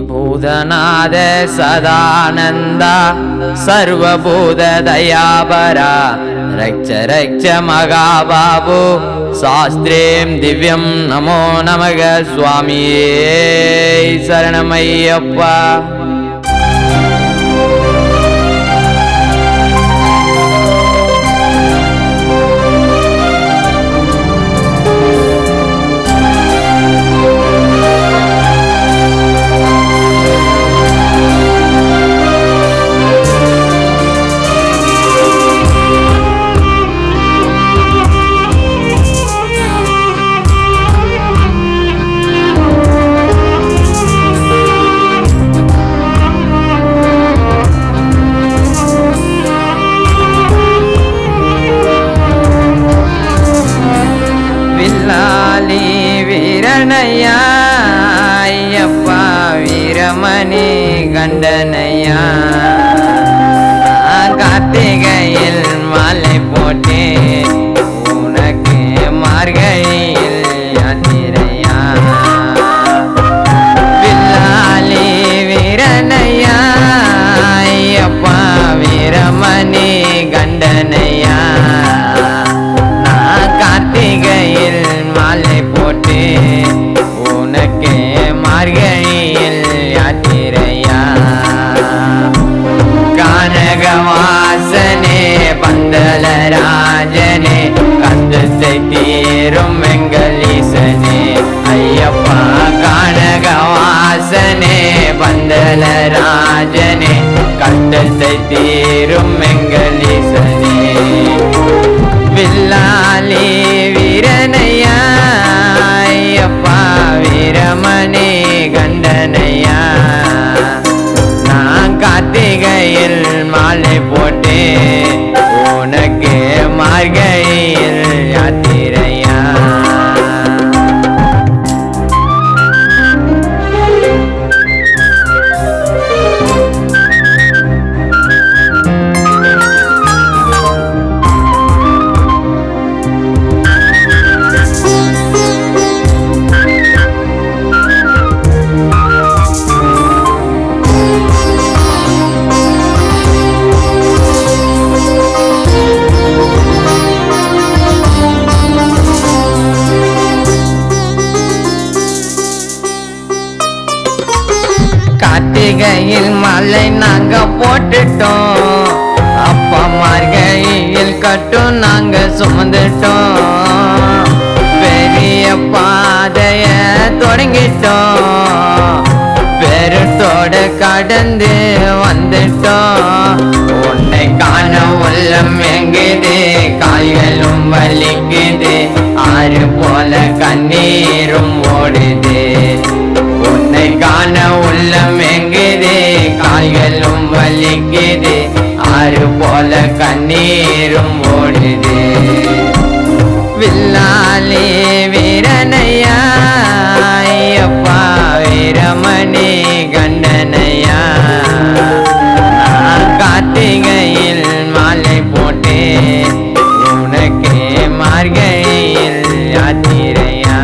भूतनाथ सदानंद सर्वभूत दयापरा रक्ष रक्ष महाबाबु शास्त्रें दिव्यं नमो नमः स्वामी शरणमय्यप्पा ஐயப்பா வீரமணி கண்டனையா கார்த்திகையில் மாலை போட்டே உனக்கு மார்கழியில் யாத்திரையா வில்லாலி வீரனையா ஐயப்பா வீரமணி கண்டனையா நான் கார்த்திகையில் மாலை போட்டு உனக்கு மார்கழியில் யாத்திரையா கானகவாசனே பந்தலராஜனே கந்தத்தை தீரும் எங்கள் ஈசனே ஐயப்பா கானகவாசனே பந்தலராஜனே கந்தத்தை தீரும் எங்கள் ஈசனே வில்லாலி வீரனையா ஐயப்பா வீரமணி கண்டனையா நான் கார்த்திகையில் மாலை போட்டு உனக்கு மார்கழியில் யாத்திரையா கார்த்திகையில் மாலை நாங்க போட்டுட்டோம் அப்பா மார்கழியில் கட்டும் நாங்க சுமந்துட்டோம் பெரிய பாதைய தொடங்கிட்டோம் பெருத்தோட கடந்து வந்துட்டோம் உன்னை காண உள்ளம் எங்குது கால்களும் வலிக்குது ஆறு போல கண்ணீரும் ஓடுது உன்னை காண உள்ளம் எங்குது கால்களும் வலிக்குது ஆறு போல கண்ணீரும் ஓடுது வில்லாலி வீரனையா ஐயப்பா வீரமணி கண்டனையா கார்த்திகையில் மாலை போட்டு உனக்கு மார்கழியில் யாத்திரையா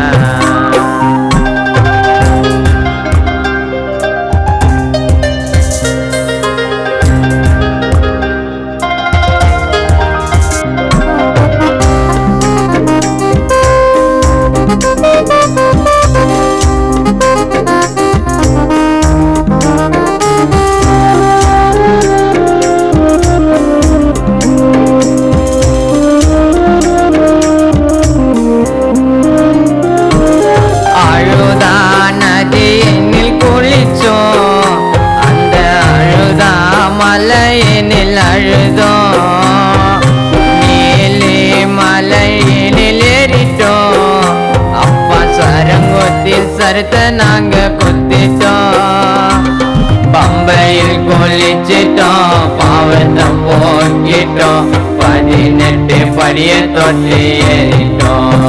மலையினில் அழுதோம் நீலி மலையினில் ஏறிட்டோம் அப்பா சரங்கோத்தில் சருத்த நாங்க கொத்திட்டோம் பம்பையில் குளிச்சிட்டோம் பாவத்தை போக்கிட்டோம் 18 படிய தொட்டு ஏறிட்டோம்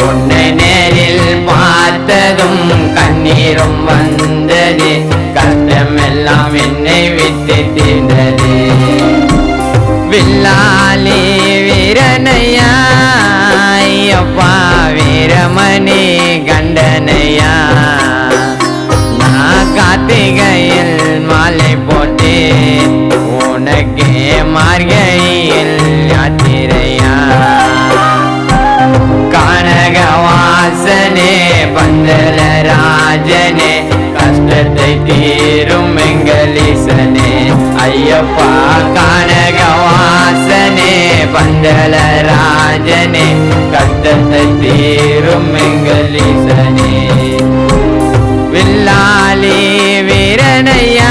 உன்னை நேரில் பார்த்ததும் கண்ணீரும் வந்தது கஷ்டமெல்லாம் என்னை விட்டு தீர்ந்தது வில்லாலி வீரனையா ஐயப்பா வீரமணி கண்ட கண்டனையா நான் கார்த்திகையில் மாலை போட்டு உனக்கே மார்கையில் யாத்திரையா கனகவாசனே பந்தல ராஜனே கஷ்டத்தை தீரும் எங்களீசனே ஐயப்பா கனகவாசனே பந்தல ராஜனே கஷ்டத்தை தீரும் எங்களீசனே வில்லாலி வீரனையா